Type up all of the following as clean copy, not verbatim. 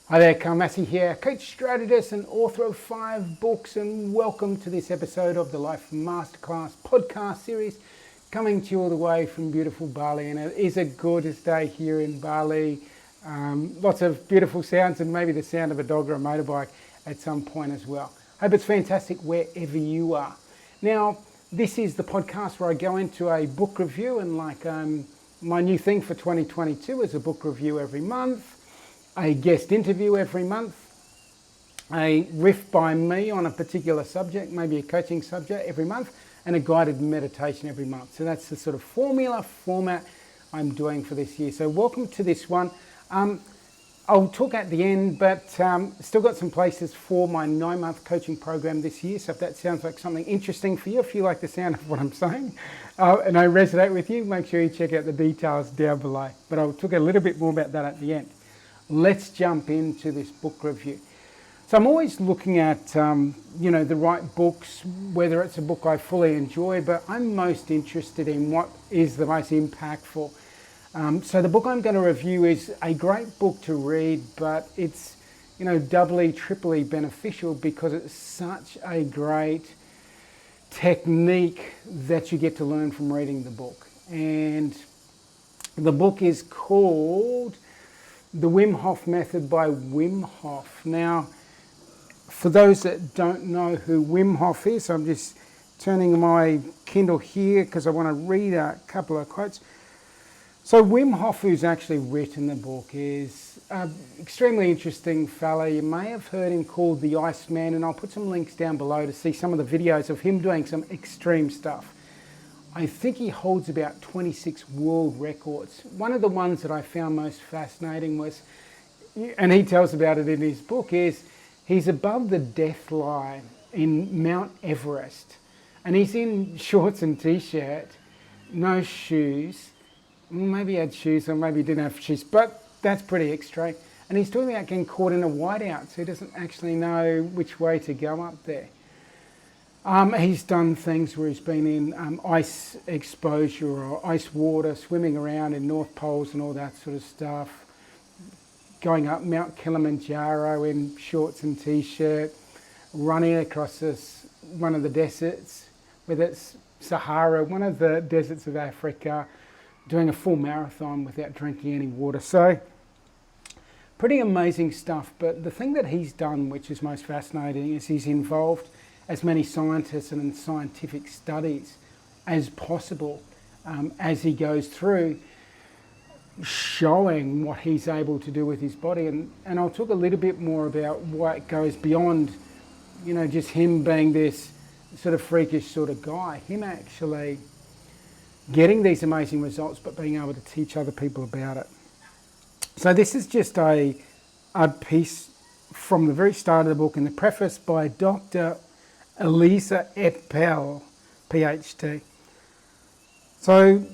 Hi there, Carl Massy here, coach, strategist and author of 5 books, and welcome to this episode of the Life Masterclass podcast series, coming to you all the way from beautiful Bali. And it is a gorgeous day here in Bali. Lots of beautiful sounds and maybe the sound of a dog or a motorbike at some point as well. Hope it's fantastic wherever you are. Now, this is the podcast where I go into a book review, and my new thing for 2022 is a book review every month, a guest interview every month, a riff by me on a particular subject, maybe a coaching subject every month, and a guided meditation every month. So that's the sort of format I'm doing for this year. So welcome to this one. I'll talk at the end, but still got some places for my 9-month coaching program this year. So if that sounds like something interesting for you, if you like the sound of what I'm saying and I resonate with you, make sure you check out the details down below. But I'll talk a little bit more about that at the end. Let's jump into this book review. So I'm always looking at, the right books, whether it's a book I fully enjoy, but I'm most interested in what is the most impactful. So the book I'm going to review is a great book to read, but it's, doubly, triply beneficial because it's such a great technique that you get to learn from reading the book. And the book is called The Wim Hof Method by Wim Hof. Now, for those that don't know who Wim Hof is, I'm just turning my Kindle here because I want to read a couple of quotes. So Wim Hof, who's actually written the book, is an extremely interesting fella. You may have heard him called the Iceman, and I'll put some links down below to see some of the videos of him doing some extreme stuff. I think he holds about 26 world records. One of the ones that I found most fascinating was, and he tells about it in his book, is he's above the death line in Mount Everest. And he's in shorts and t-shirt, no shoes. Maybe he had shoes or maybe he didn't have shoes, but that's pretty extreme. And he's talking about getting caught in a whiteout, so he doesn't actually know which way to go up there. He's done things where he's been in ice exposure or ice water, swimming around in North Poles and all that sort of stuff, going up Mount Kilimanjaro in shorts and t-shirt, running across one of the deserts, whether it's Sahara, one of the deserts of Africa, doing a full marathon without drinking any water. So, pretty amazing stuff. But the thing that he's done, which is most fascinating, is he's involved as many scientists and in scientific studies as possible as he goes through, showing what he's able to do with his body. And I'll talk a little bit more about what goes beyond, just him being this sort of freakish sort of guy. Him actually getting these amazing results, but being able to teach other people about it. So this is just a piece from the very start of the book in the preface by Dr. Elisa Eppel, PhD. So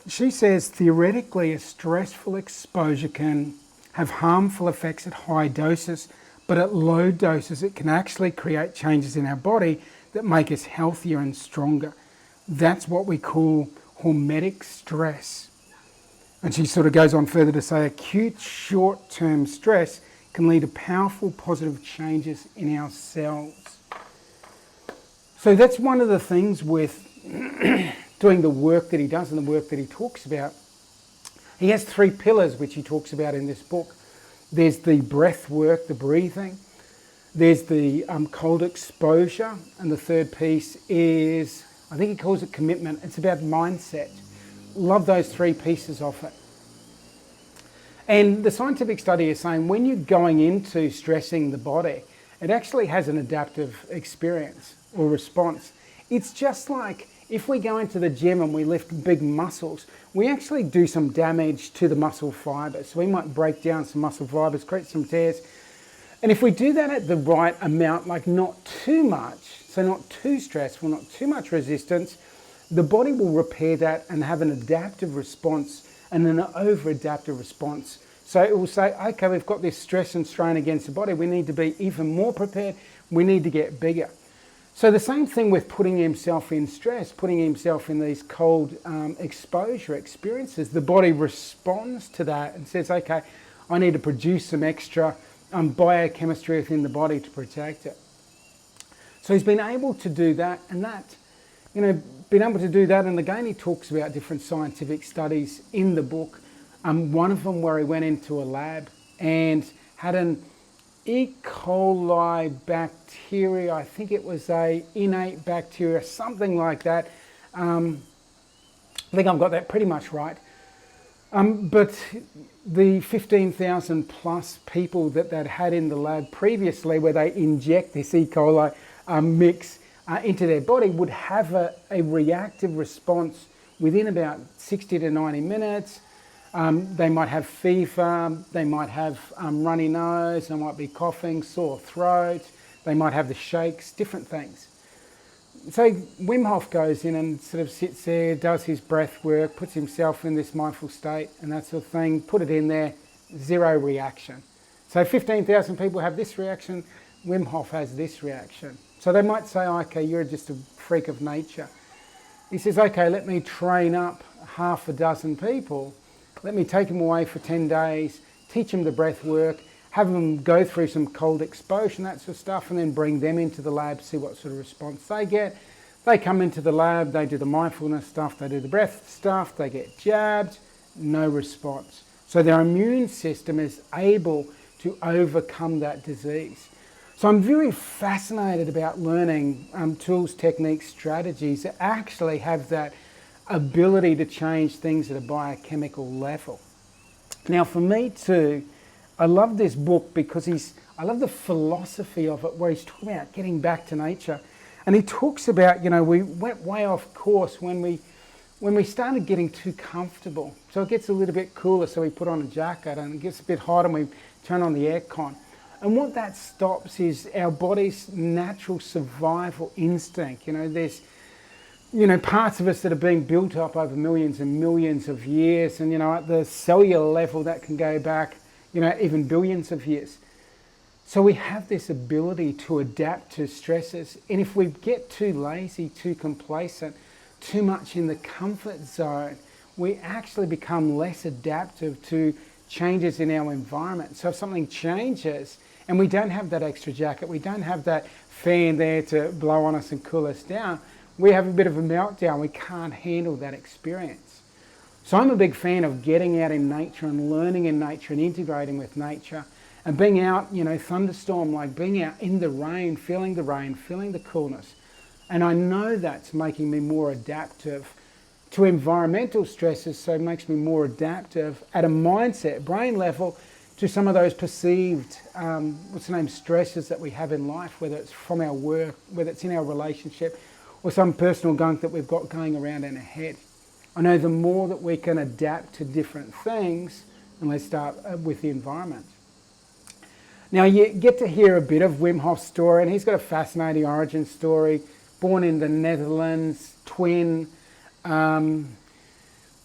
she says, theoretically, a stressful exposure can have harmful effects at high doses, but at low doses it can actually create changes in our body that make us healthier and stronger. That's what we call hormetic stress. And she sort of goes on further to say acute short-term stress can lead to powerful positive changes in our cells. So that's one of the things with doing the work that he does and the work that he talks about. He has 3 pillars which he talks about in this book. There's the breath work, the breathing. There's the cold exposure. And the third piece is, I think he calls it commitment. It's about mindset. Love those 3 pieces of it. And the scientific study is saying when you're going into stressing the body, it actually has an adaptive experience or response. It's just like if we go into the gym and we lift big muscles, we actually do some damage to the muscle fibers. So we might break down some muscle fibers, create some tears. And if we do that at the right amount, like not too much, so not too stressful, not too much resistance, the body will repair that and have an adaptive response and an over-adaptive response. So it will say, okay, we've got this stress and strain against the body. We need to be even more prepared. We need to get bigger. So the same thing with putting himself in stress, putting himself in these cold exposure experiences. The body responds to that and says, okay, I need to produce some extra biochemistry within the body to protect it. So he's been able to do that, and been able to do that, and again he talks about different scientific studies in the book. One of them where he went into a lab and had an E. coli bacteria, I think it was a innate bacteria, something like that. I think I've got that pretty much right. But the 15,000 plus people that they'd had in the lab previously, where they inject this E. coli mix into their body, would have a reactive response within about 60 to 90 minutes. They might have fever, they might have runny nose, they might be coughing, sore throat, they might have the shakes, different things. So Wim Hof goes in and sort of sits there, does his breath work, puts himself in this mindful state and that sort of thing, put it in there, zero reaction. So 15,000 people have this reaction, Wim Hof has this reaction. So they might say, okay, you're just a freak of nature. He says, okay, let me train up half a dozen people, let me take them away for 10 days, teach them the breath work, have them go through some cold exposure and that sort of stuff, and then bring them into the lab, see what sort of response they get. They come into the lab, they do the mindfulness stuff, they do the breath stuff, they get jabbed, no response. So their immune system is able to overcome that disease. So I'm very fascinated about learning tools, techniques, strategies that actually have that ability to change things at a biochemical level. Now for me too, I love this book because I love the philosophy of it, where he's talking about getting back to nature. And he talks about, we went way off course when we started getting too comfortable. So it gets a little bit cooler, so we put on a jacket, and it gets a bit hot and we turn on the aircon. And what that stops is our body's natural survival instinct. There's parts of us that have been built up over millions and millions of years, and at the cellular level that can go back even billions of years. So we have this ability to adapt to stresses, and if we get too lazy, too complacent, too much in the comfort zone, we actually become less adaptive to changes in our environment. So if something changes and we don't have that extra jacket, we don't have that fan there to blow on us and cool us down, we have a bit of a meltdown. We can't handle that experience. So I'm a big fan of getting out in nature and learning in nature and integrating with nature and being out, thunderstorm, like being out in the rain, feeling the coolness. And I know that's making me more adaptive to environmental stresses, so it makes me more adaptive at a mindset, brain level, to some of those perceived, stresses that we have in life, whether it's from our work, whether it's in our relationship, or some personal gunk that we've got going around in our head. I know the more that we can adapt to different things, and let's start with the environment. Now you get to hear a bit of Wim Hof's story, and he's got a fascinating origin story. Born in the Netherlands, twin.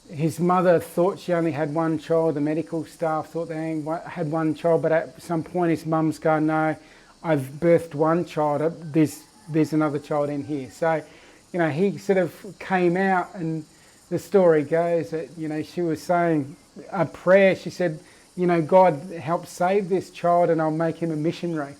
His mother thought she only had one child. The medical staff thought they only had one child, but at some point his mum's going, no, I've birthed one child. There's another child in here. So, he sort of came out, and the story goes that, she was saying a prayer. She said, God help save this child and I'll make him a missionary.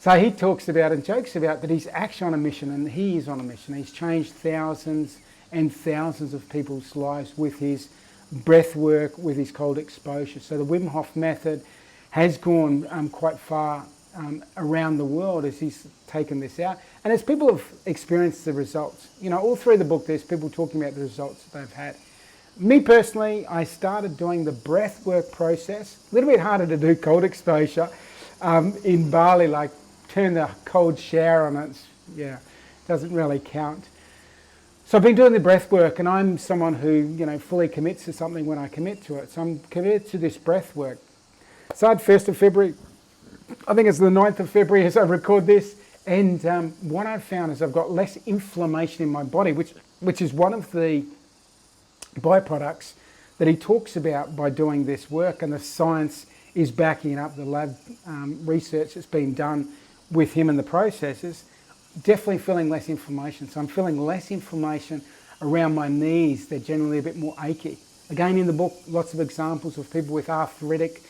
So he talks about and jokes about that he's actually on a mission, and he is on a mission. He's changed thousands and thousands of people's lives with his breath work, with his cold exposure. So the Wim Hof Method has gone quite far around the world as he's taken this out. And as people have experienced the results, all through the book there's people talking about the results that they've had. Me personally, I started doing the breath work process. A little bit harder to do cold exposure in Bali, like turn the cold shower on, doesn't really count. So I've been doing the breath work, and I'm someone who fully commits to something when I commit to it. So I'm committed to this breath work. Started 1st of February, I think it's the 9th of February as I record this, and what I've found is I've got less inflammation in my body, which is one of the byproducts that he talks about by doing this work, and the science is backing up the lab research that's been done with him and the processes. Definitely feeling less inflammation. So I'm feeling less inflammation around my knees. They're generally a bit more achy. Again, in the book, lots of examples of people with arthritic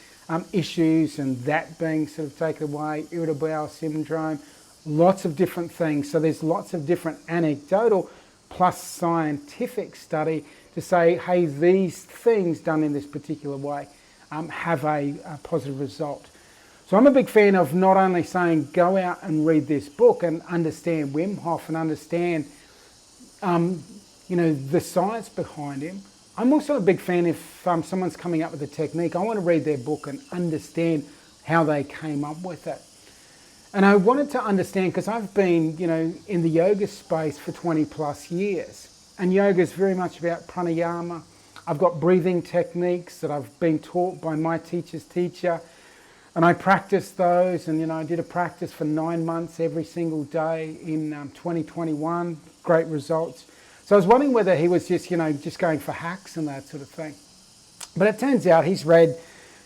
issues and that being sort of taken away, irritable bowel syndrome, lots of different things. So there's lots of different anecdotal plus scientific study to say, hey, these things done in this particular way have a positive result. So I'm a big fan of not only saying go out and read this book and understand Wim Hof and understand the science behind him. I'm also a big fan if someone's coming up with a technique, I want to read their book and understand how they came up with it. And I wanted to understand, because I've been, in the yoga space for 20 plus years. And yoga is very much about pranayama. I've got breathing techniques that I've been taught by my teacher's teacher. And I practiced those, and I did a practice for 9 months every single day in 2021. Great results. So I was wondering whether he was just, just going for hacks and that sort of thing. But it turns out he's read,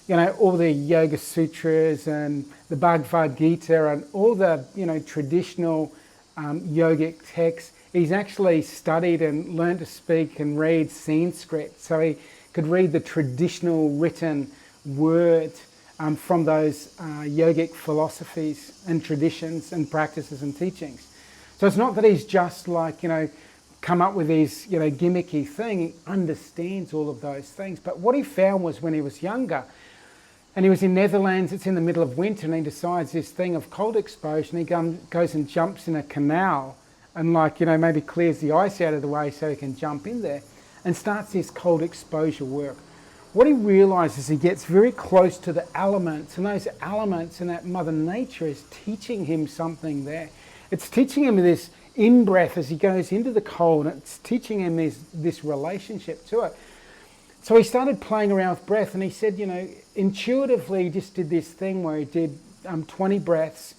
all the Yoga Sutras and the Bhagavad Gita and all the, traditional yogic texts. He's actually studied and learned to speak and read Sanskrit, so he could read the traditional written word from those yogic philosophies and traditions and practices and teachings. So it's not that he's just like, come up with these, gimmicky thing. He understands all of those things. But what he found was when he was younger, and he was in Netherlands, it's in the middle of winter, and he decides this thing of cold exposure, and he goes and jumps in a canal and maybe clears the ice out of the way so he can jump in there and starts this cold exposure work. What he realises, he gets very close to the elements, and those elements and that Mother Nature is teaching him something there. It's teaching him this in-breath as he goes into the cold, and it's teaching him this relationship to it. So he started playing around with breath, and he said, intuitively he just did this thing where he did 20 breaths,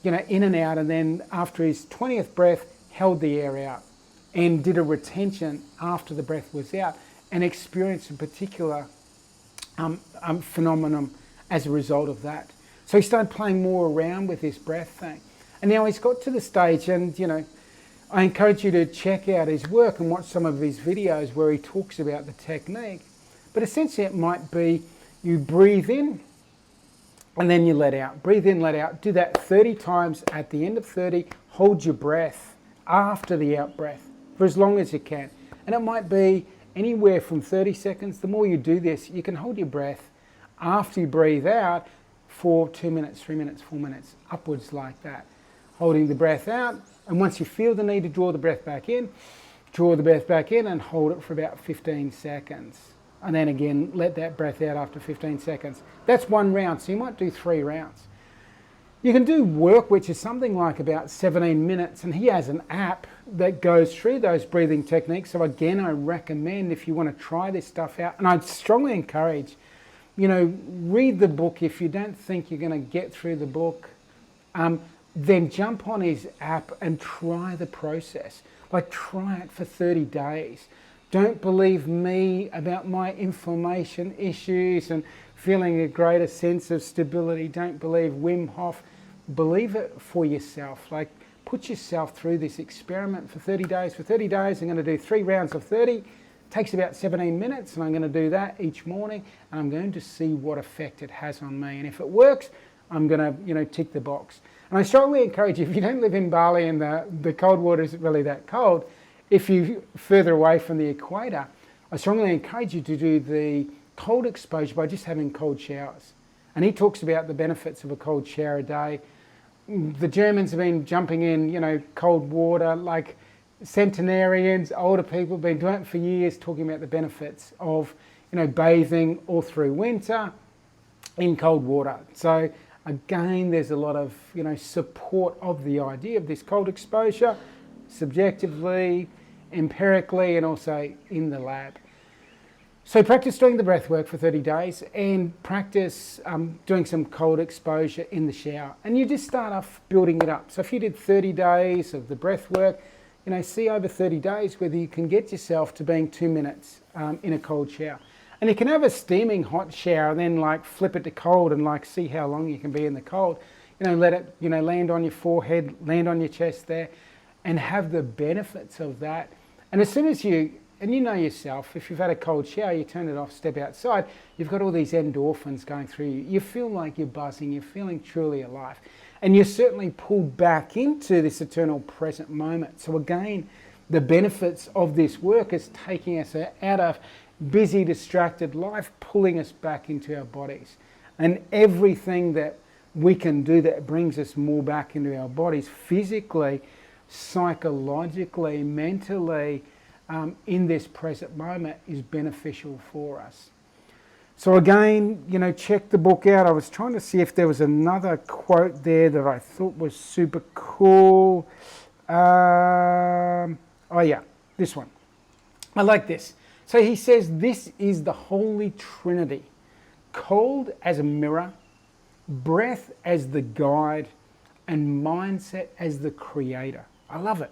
in and out, and then after his 20th breath, held the air out and did a retention after the breath was out and experienced a particular phenomenon as a result of that. So he started playing more around with this breath thing. And now he's got to the stage, and I encourage you to check out his work and watch some of his videos where he talks about the technique. But essentially it might be you breathe in and then you let out. Breathe in, let out. Do that 30 times. At the end of 30, hold your breath after the out breath for as long as you can. And it might be anywhere from 30 seconds. The more you do this, you can hold your breath after you breathe out for 2 minutes, 3 minutes, 4 minutes, upwards like that. Holding the breath out, and once you feel the need to draw the breath back in, draw the breath back in and hold it for about 15 seconds. And then again, let that breath out after 15 seconds. That's one round, so you might do 3 rounds. You can do work which is something like about 17 minutes, and he has an app that goes through those breathing techniques. So again, I recommend if you want to try this stuff out, and I'd strongly encourage, read the book. If you don't think you're going to get through the book, then jump on his app and try the process. Try it for 30 days. Don't believe me about my inflammation issues and feeling a greater sense of stability. Don't believe Wim Hof. Believe it for yourself. Put yourself through this experiment for 30 days. For 30 days, I'm going to do 3 rounds of 30. It takes about 17 minutes, and I'm going to do that each morning, and I'm going to see what effect it has on me. And if it works, I'm going to, tick the box. And I strongly encourage you, if you don't live in Bali and the cold water isn't really that cold, if you're further away from the equator, I strongly encourage you to do the cold exposure by just having cold showers. And he talks about the benefits of a cold shower a day. The Germans have been jumping in, cold water, centenarians, older people have been doing it for years, talking about the benefits of, bathing all through winter in cold water. So again, there's a lot of, support of the idea of this cold exposure, subjectively, empirically, and also in the lab. So practice doing the breath work for 30 days and practice doing some cold exposure in the shower. And you just start off building it up. So if you did 30 days of the breath work, see over 30 days whether you can get yourself to being 2 minutes in a cold shower. And you can have a steaming hot shower and then flip it to cold and see how long you can be in the cold. Let it, land on your forehead, land on your chest there, and have the benefits of that. And as soon as you and you know yourself, if you've had a cold shower, you turn it off, step outside, you've got all these endorphins going through you. You feel like you're buzzing, you're feeling truly alive. And you're certainly pulled back into this eternal present moment. So again, the benefits of this work is taking us out of busy, distracted life, pulling us back into our bodies. And everything that we can do that brings us more back into our bodies, physically, psychologically, mentally, in this present moment is beneficial for us. So again, check the book out. I was trying to see if there was another quote there that I thought was super cool. Oh yeah, this one. I like this. So he says, this is the Holy Trinity, cold as a mirror, breath as the guide, and mindset as the creator. I love it.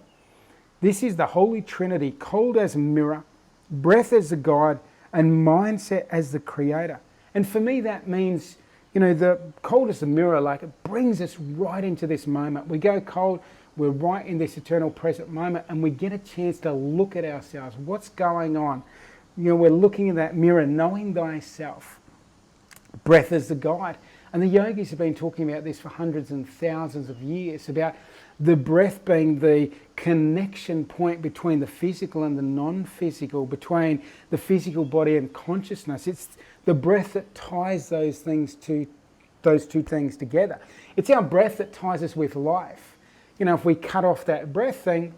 This is the Holy Trinity, cold as a mirror, breath as the guide, and mindset as the creator. And for me, that means, the cold as a mirror, like it brings us right into this moment. We go cold, we're right in this eternal present moment, and we get a chance to look at ourselves. What's going on? We're looking in that mirror, knowing thyself. Breath as the guide. And the yogis have been talking about this for hundreds and thousands of years, about the breath being the connection point between the physical and the non-physical, between the physical body and consciousness. It's the breath that ties those two things together. It's our breath that ties us with life. If we cut off that breath thing,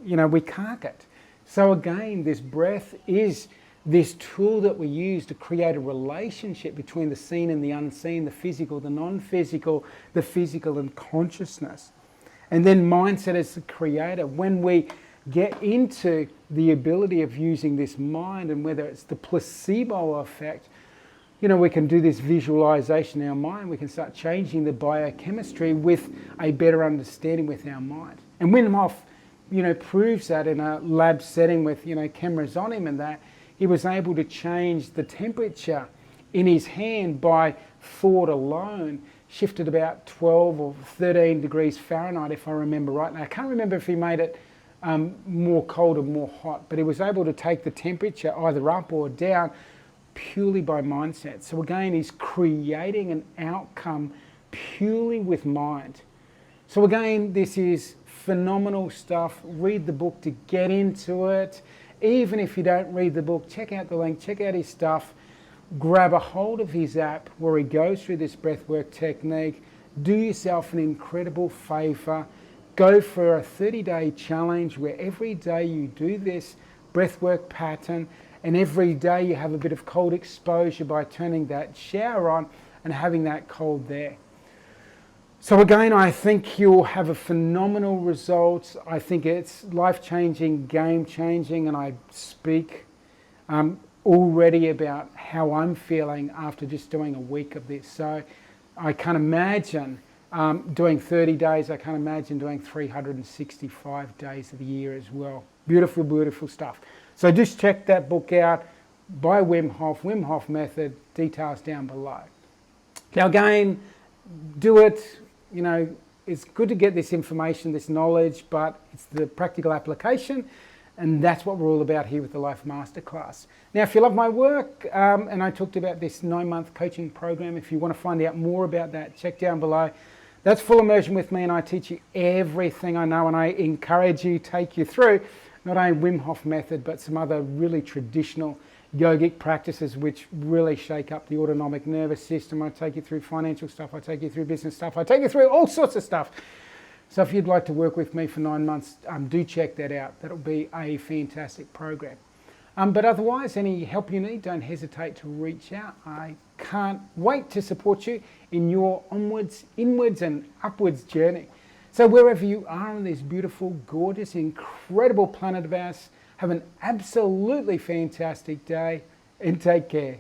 we cark it. So again, this breath is this tool that we use to create a relationship between the seen and the unseen, the physical, the non-physical, the physical and consciousness. And then mindset as the creator. When we get into the ability of using this mind, and whether it's the placebo effect, we can do this visualization in our mind. We can start changing the biochemistry with a better understanding with our mind. And Wim Hof, proves that in a lab setting with, cameras on him and that. He was able to change the temperature in his hand by thought alone, shifted about 12 or 13 degrees Fahrenheit, if I remember right. Now, I can't remember if he made it more cold or more hot, but he was able to take the temperature either up or down purely by mindset. So again, he's creating an outcome purely with mind. So again, this is phenomenal stuff. Read the book to get into it. Even if you don't read the book, check out the link, check out his stuff. Grab a hold of his app where he goes through this breathwork technique. Do yourself an incredible favor. Go for a 30-day challenge where every day you do this breathwork pattern, and every day you have a bit of cold exposure by turning that shower on and having that cold there. So again, I think you'll have a phenomenal result. I think it's life-changing, game-changing, and I speak already about how I'm feeling after just doing a week of this. So I can't imagine doing 30 days. I can't imagine doing 365 days of the year as well. Beautiful, beautiful stuff. So just check that book out by Wim Hof Method, details down below. Now again, do it. It's good to get this information, this knowledge, but it's the practical application, and that's what we're all about here with the Life Masterclass. Now, if you love my work, and I talked about this 9-month coaching program, if you want to find out more about that, check down below. That's full immersion with me, and I teach you everything I know, and I encourage you, take you through not only Wim Hof Method, but some other really traditional yogic practices which really shake up the autonomic nervous system. I take you through financial stuff, I take you through business stuff, I take you through all sorts of stuff. So if you'd like to work with me for 9 months, do check that out. That'll be a fantastic program. But otherwise, any help you need, don't hesitate to reach out. I can't wait to support you in your onwards, inwards and upwards journey. So wherever you are on this beautiful, gorgeous, incredible planet of ours, have an absolutely fantastic day and take care.